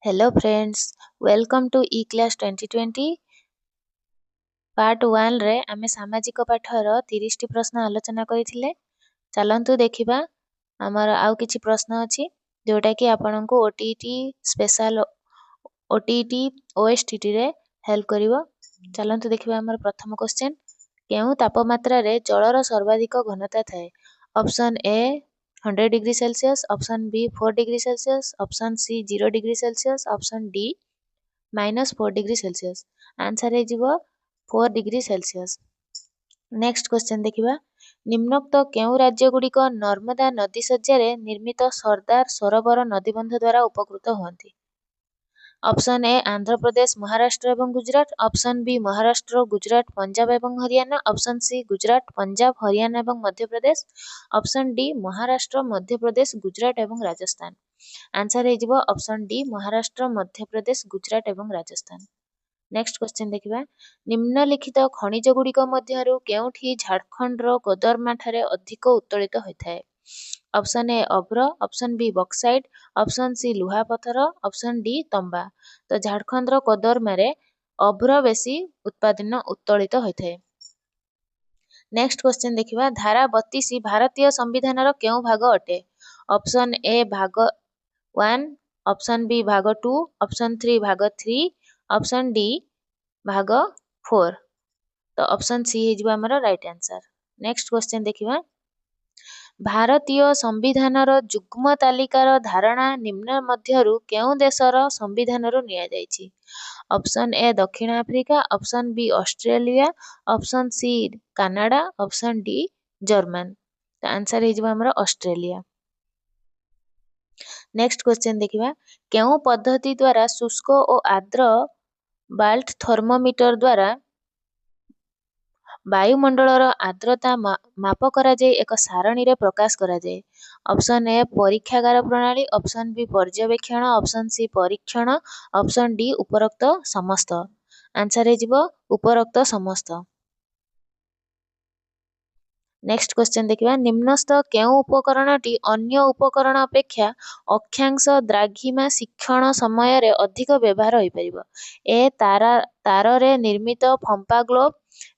Hello friends, welcome to E-Class 2020 part 1 ରେ ଆମେ ସାମାଜିକ ପାଠର 30ଟି ପ୍ରଶ୍ନ ଆଲୋଚନା କରିଥିଲେ। ଚାଲନ୍ତୁ ଦେଖିବା ଆମର ଆଉ କିଛି ପ୍ରଶ୍ନ ଅଛି ଯୋଉଟା କି ଆପଣଙ୍କୁ OTT ସ୍ପେଶାଲ OTT OSTT ରେ ହେଲ୍ପ କରିବ। ଚାଲନ୍ତୁ ଦେଖିବା ଆମର ପ୍ରଥମ କ୍ୱେଶ୍ଚନ, କେଉଁ ତାପମାତ୍ରାରେ ଜଳର ସର୍ବାଧିକ ଘନତା ଥାଏ? Option A 100 degree Celsius, option B 4 degree Celsius, option C 0 degree Celsius, option D -4 degree Celsius. Answer है 4 डिग्री सेल्सियस। नेक्स्ट क्वेश्चन देखिबा, निम्नोक्त केउं राज्य गुड़िक नर्मदा नदी शଯ୍ୟାରେ निर्मित सरदार सरोवर नदीबंध द्वारा उपकृत हुअନ୍ତି? ऑप्शन ए आंध्र प्रदेश, महाराष्ट्र एवं गुजरात, ऑप्शन बी महाराष्ट्र, गुजरात, पंजाब एवं हरियाणा, ऑप्शन सी गुजरात, पंजाब, हरियाणा एवं मध्य प्रदेश, ऑप्शन डी महाराष्ट्र, मध्य प्रदेश, गुजरात एवं राजस्थान। आंसर है ऑप्शन डी महाराष्ट्र, मध्य प्रदेश, गुजरात एवं राजस्थान। नेक्स्ट क्वेश्चन देखिबा, निम्नलिखित खनिज गुड़िक मध्यरु केउठी झारखंडर कोदरमा ठारे अधिक उत्तोलित होइथाय? ऑप्शन ए अभ्र, option B bauxite, option C लुहा पत्थर, ऑप्शन डी तंबा। तो झारखंडर कोदरमा अभ्र बेसी उत्पादन उत्तोलित होइथाय। नेक्स्ट क्वेश्चन देखिबा, धारा 32 भारतीय संविधानर केउं भाग अटे? ऑप्शन ए भाग 1, ऑप्शन बी भाग 2, ऑप्शन 3 भाग 3, ऑप्शन डी भाग 4। तो ऑप्शन सी है हमर राइट आंसर। नेक्स्ट क्वेश्चन देखिबा, भारतीय संविधानर जुग्म तालिकार धारणा निम्न मध्यरु केउं देशर संविधानरु निया जायछि? ऑप्शन ए दक्षिण Africa, option B Australia, option C Canada, option D German. तो आंसर है हमर ऑस्ट्रेलिया। नेक्स्ट क्वेश्चन देखिबा, केउं पद्धति द्वारा शुष्क और आर्द्र बाल्ट थर्मोमीटर द्वारा वायुमंडलर आर्द्रता माप करा जाय एक सारणी रे प्रकाश करा जाय? ऑप्शन ए परीक्षागार प्रणाली, ऑप्शन बी पर्यवेक्षण, ऑप्शन सी परीक्षण, ऑप्शन डी उपरोक्त समस्त। आंसर है उपरोक्त समस्त। नेक्स्ट क्वेश्चन देखिबा, निम्नस्थ केउं उपकरणटी अन्य उपकरण अपेक्षा अक्षांश द्राघिमा शिक्षण समय रे अधिक व्यवहार होई परिबो? ए तार रे निर्मित फंपा ग्लोब,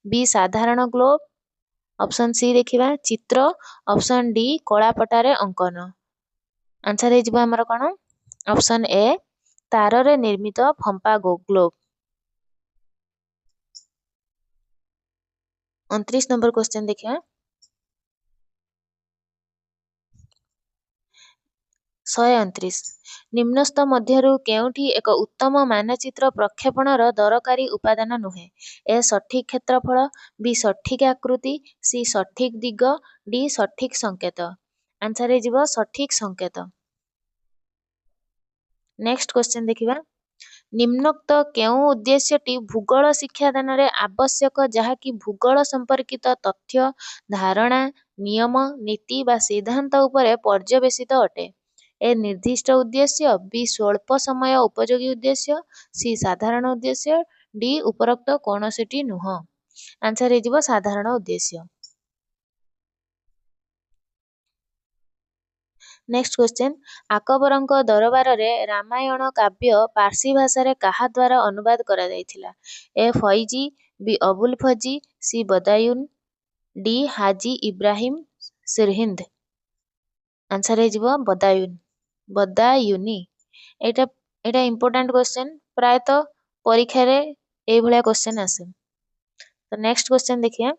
बी साधारण ग्लोब, ऑप्शन सी देखिबा चित्र, ऑप्शन डी कलापटा रे अंकन। आंसर है हमर कोन? ऑप्शन ए तार रे निर्मित फंपा ग्लोब। 29 नंबर क्वेश्चन देखिबा, 129 निम्नस्थ मध्यरु केउठी एक उत्तम मानचित्र प्रक्षेपणर दरकारी उपादान नुहे? ए सठिक क्षेत्रफल, बी सठिक आकृति, सी सठिक दिग, डी सठिक संकेत। आंसर है सठिक संकेत। नेक्स्ट क्वेश्चन देखिबा, निम्नोक्त केउं उद्देश्यटी भूगोल शिक्षादान रे आवश्यक जहाँकि भूगोल संपर्कित तथ्य, धारणा, नियम, नीति बा सिद्धांत उपरे पर्यवेसित अटे? ए निर्दिष्ट उद्देश्य, बी स्वल्प समय उपयोगी उद्देश्य, सी साधारण उद्देश्य, डी उपरोक्त कोनोसिटी नुह। आंसर है साधारण उद्देश्य। नेक्स्ट क्वेश्चन, आकबरंक दरबार रे रामायण काव्य पारसी भाषा रे कहा द्वारा अनुवाद करा जायथिला? ए फैजी, बी अबुल फजी, सी बदायून, डी हाजी इब्राहिम सिरहिंद। आंसर है बदायूनी। एटा इंपोर्टेंट क्वेश्चन, प्रायतः परीक्षा रे ए भलिया क्वेश्चन आसे। तो नेक्स्ट क्वेश्चन देखिए,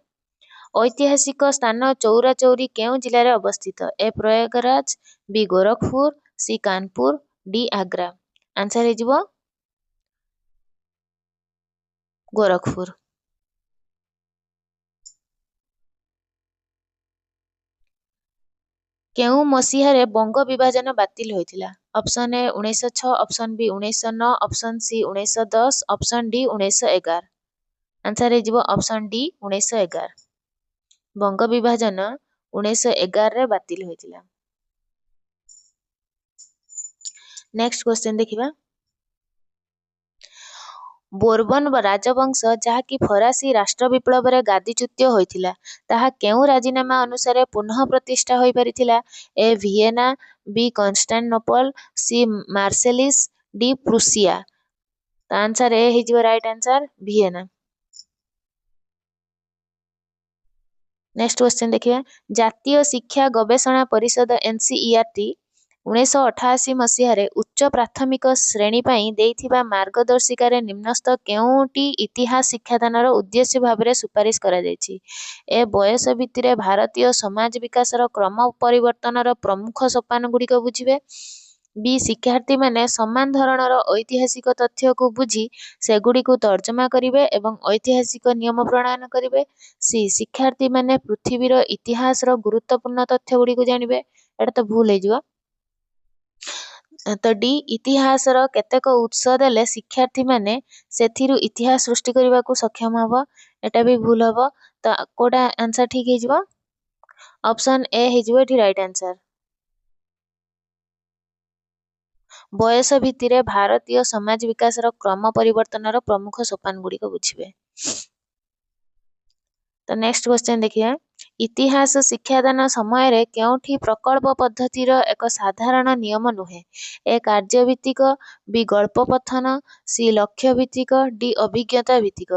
ऐतिहासिक स्थान चौराचौरी केउं जिल्ला रे अवस्थित? A Prayagraj, B Gorakhpur, C Kanpur, D Agra. Answer है गोरखपुर। केउं मसीहारे बंग विभाजन बातिल होइथिला? Option A 1906, option B 1909, option C 1910, option D 1911। Answer है ऑप्शन डी 1911। बंग विभाजन 1911 रे बातिल होइथिला। नेक्स्ट क्वेश्चन देखिबा, बोर्बन राजवंश जहाँकि फरासी राष्ट्र विप्लव रे गादीच्युत होइथिला ताहा केउं राजीनामा अनुसार पुनः प्रतिष्ठा होई परिथिला? ए वियेना, बी कन्स्टान्टिनोपल, सी मार्सेलिस, डी प्रुसिया। तो आंसर ए हो right answer Vienna. Next question देखिए, जातीय शिक्षा गवेषणा परिषद एनसीईआरटी 1988 मसीह उच्च प्राथमिक श्रेणी पाई देइथिबा मार्गदर्शिकार निम्नस्थ केउटी इतिहास शिक्षादानर उद्देश्य भाव में सुपारिश करा जायछि? ए बयस भित्तिरे भारतीय समाज विकासर क्रम परिवर्तनर प्रमुख सोपान गुड़िक बुझिबे। बी शिक्षार्थी माने समान धरणर ऐतिहासिक तथ्य को बुझी सेगुड़िक तर्जमा करिवे एवं ऐतिहासिक नियम प्रणयन करिवे। सी शिक्षार्थी माने पृथ्वीर इतिहास गुरुत्वपूर्ण तथ्य गुड़िक जानिबे। एटा तो भूल हो। तो डी इतिहास केतेक उत्स देले शिक्षार्थी माने सेथिरु इतिहास सृष्टि करने को सक्षम हबो। एटा भी भूल हबो। तो कोडा आंसर ठीक हो? ऑप्शन ए हो राइट आंसर। बयस भित्तिरे भारतीय समाज विकासर क्रम परिवर्तनर प्रमुख सोपान गुड़िक बुझिबे। तो नेक्स्ट क्वेश्चन देखिए, इतिहास शिक्षादान समय केउठी प्रकल्प पद्धतिर एक साधारण नियम नुहे? ए कार्य भित्तिक, बी गल्प पठन, सी लक्ष्य भित्तिक, डी अभिज्ञता भित्तिक।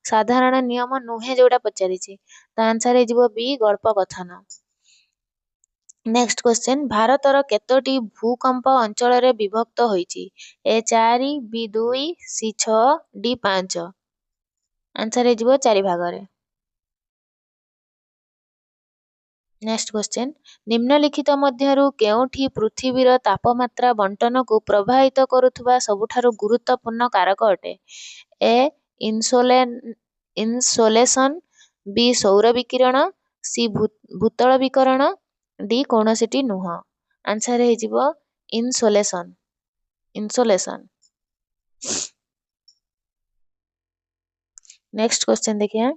साधारण नियम नुहे जोड़ा पचारि, तो आंसर हो बी गल्प कथन। नेक्स्ट क्वेश्चन, भारतर केतोटी भूकंप अंचल रे विभक्त होईची? ए 4, बी 2, सी 6, डी 5। आंसर हो 4 भाग। नेक्स्ट क्वेश्चन, निम्नलिखित मध्यरु केउठी पृथ्वीर तापमात्रा बंटन को प्रभावित करुथुबा सबुठारु गुरुत्वपूर्ण कारक अटे? ए इनसोलेशन, बी सौर विकिरण, सी भूतल विकरण, डी कौनसिटी नुह। आंसर हो इनसोलेशन। नेक्स्ट क्वेश्चन देखिए,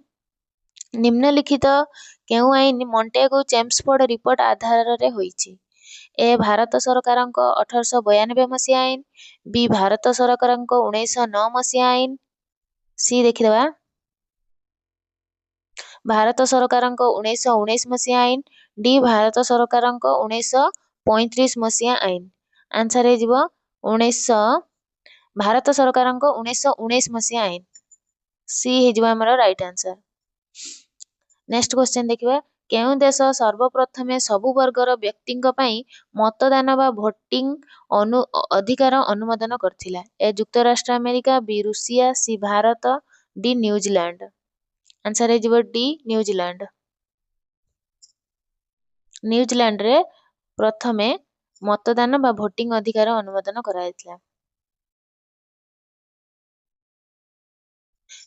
निम्नलिखित केउ आईन मॉन्टेगु चेम्सफोर्ड रिपोर्ट आधार रे होईची? ए भारत सरकार 1892 मसीहा आईन, बी भारत सरकार 1909 मसीहा आईन, सी देखिदेबा भारत सरकार 1919 मसीहा आईन, डी भारत सरकार 1935 मसीहा आईन। आंसर हो 19 भारत सरकार 1919 मसीहा आईन, सी हो हमर राइट आंसर। नेक्स्ट क्वेश्चन देखिबा, केउ देश सर्वप्रथमे सबु वर्गर व्यक्तिंक पई मतदान बा भोटिंग अधिकार अनुमोदन करथिला? ए युक्तराष्ट्र अमेरिका, बी रूसिया, सी भारत, डी न्यूजीलैंड। आंसर हो डी न्यूजीलैंड। न्यूजीलैंड रे प्रथमे मतदान बा भोटिंग अधिकार अनुमोदन कराइथिला।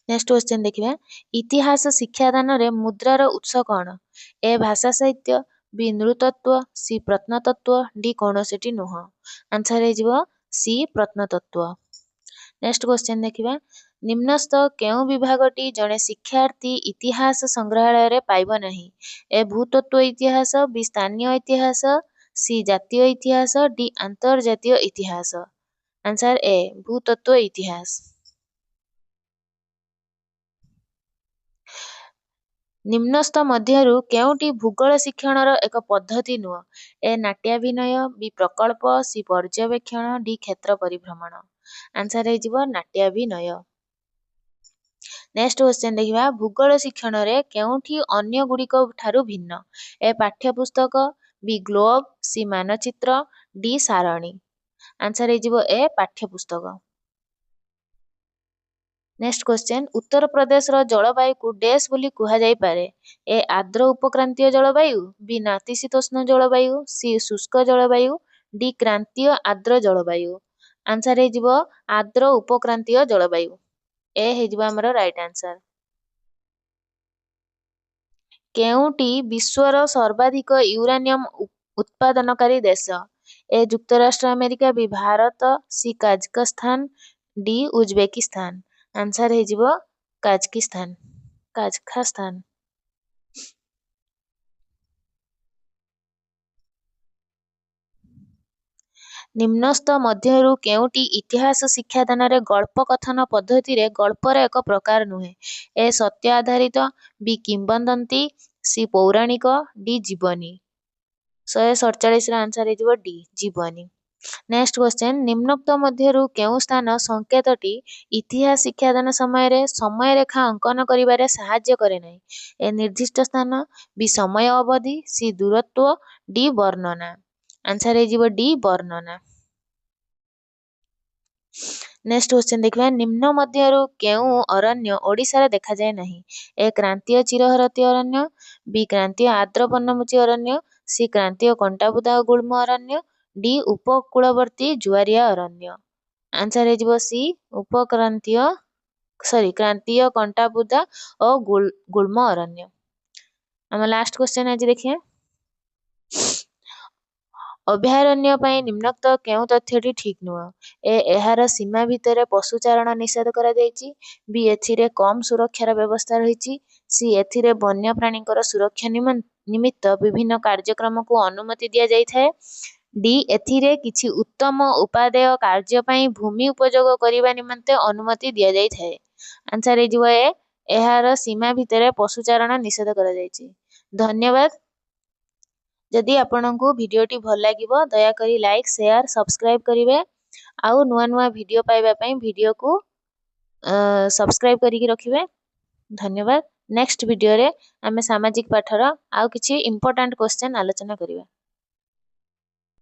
नेक्स्ट क्वेश्चन देखिबा, इतिहास शिक्षादान रे मुद्रार उत्स कौन? ए भाषा साहित्य, बी नृतत्व, सी प्रत्नतत्व, डी कौनसिटी नुह। आंसर हो सी प्रत्नतत्व। नेक्स्ट क्वेश्चन देखिबा, निम्नस्थ केउ विभागटी जड़े शिक्षार्थी इतिहास संग्रहालय रे पाइब नहीं? ए भूतत्व इतिहास, बी स्थानीय इतिहास, सी जातीय इतिहास, डी अंतर्जातीय इतिहास। आंसर ए भूतत्व इतिहास। निम्नस्थ मध्यरु केउटी भूगोल शिक्षणर एक पद्धति नुह? ए नाट्याभिनय, बी प्रकल्प, सी पर्यवेक्षण, डी क्षेत्र परिभ्रमण। आंसर हो नाट्याभिनय। नेक्स्ट क्वेश्चन देखिबा, भूगोल शिक्षण रे केउठी अन्य गुड़िक ठारु भिन्न? ए पाठ्यपुस्तक, बी ग्लोब, सी मानचित्र, डी सारणी। आंसर हो ए पाठ्यपुस्तक। नेक्स्ट क्वेश्चन, उत्तर प्रदेश रो जलवायु को डैश बोली कुहा जाई पारे? ए आर्द्र उपक्रांतीय जलवायु, बी नातिशीतोष्ण जलवायु, सी शुष्क जलवायु, डी क्रांतीय आर्द्र जलवायु। आंसर हो आर्द्र उपक्रांतीय जलवायु। ए हो हमर राइट आंसर। केउटी विश्वर सर्वाधिक यूरानियम उत्पादनकारी देश? ए युक्तराष्ट्र अमेरिका, बी भारत, सी काजाखस्तान, डी उज्बेकिस्तान। आंसर हो काजाखस्तान। निम्नस्थ मध्यरु केउटी इतिहास शिक्षादान रे गल्प कथन पद्धति रे गल्पर एक प्रकार नुहे? ए सत्य आधारित, बी किंबदंती, सी पौराणिक, डी जीवनी। 147 आंसर हो डी जीवनी। नेक्स्ट क्वेश्चन निम्नोक्त मध्यरु केउ स्थान संकेतटी इतिहास शिक्षादान समय रेखा अंकन करिबारे साहाय्य करे नाही। ए निर्दिष्ट स्थान, बी समय अवधि, सी दूरत्व, डी वर्णना। आंसर है डी वर्णना। नेक्स्ट क्वेश्चन देखिए निम्न मध्यरु केउ अरण्य ओडिशा देखा जाए नहीं। ए क्रांतीय चिरहरती अरण्य, बी क्रांतीय आर्द्र पर्णमोची अरण्य, सी क्रांतीय कंटाबुदा गुल्म अरण्य, डी उपकूलवर्ती जुआरिया अरण्य। आंसर है सी उपक्रांतीय क्रांतीय कंटाबुदा और गुल्म अरण्य। आम लास्ट क्वेश्चन आज देखिए अभयारण्य ପାଇଁ ନିମ୍ନୋକ୍ତ କେଉଁ ତଥ୍ୟଟି ଠିକ୍ ନୁହେଁ। ଏହାର ସୀମା ଭିତରେ ପଶୁଚାରଣ ନିଷେଧ କରାଯାଇଛି, ବି ଏଥିରେ କମ୍ ସୁରକ୍ଷାର ବ୍ୟବସ୍ଥା ରହିଛି, ସି ଏଥିରେ ବନ୍ୟପ୍ରାଣୀଙ୍କର ସୁରକ୍ଷା ନିମିତ୍ତ ବିଭିନ୍ନ କାର୍ଯ୍ୟକ୍ରମକୁ ଅନୁମତି ଦିଆଯାଇଥାଏ, ଡି ଏଥିରେ କିଛି ଉତ୍ତମ ଉପାଦେୟ କାର୍ଯ୍ୟ ପାଇଁ ଭୂମି ଉପଯୋଗ କରିବା ନିମନ୍ତେ ଅନୁମତି ଦିଆଯାଇଥାଏ। ଆନ୍ସର ହେଇଯିବ ଏ ଏହାର ସୀମା ଭିତରେ ପଶୁଚାରଣ ନିଷେଧ କରାଯାଇଛି। ଧନ୍ୟବାଦ। जदि आपनको भिडियोटी भल लागिबो दयाकरी लाइक शेयर सब्सक्राइब करिवे आउ नुआ नुआ वीडियो पाइबा पई वीडियो को सब्सक्राइब करिकी रखिवे। धन्यवाद। नेक्स्ट वीडियो रे आमे सामाजिक पाठर आउ किछि इंपोर्टेंट क्वेश्चन आलोचना करिवा।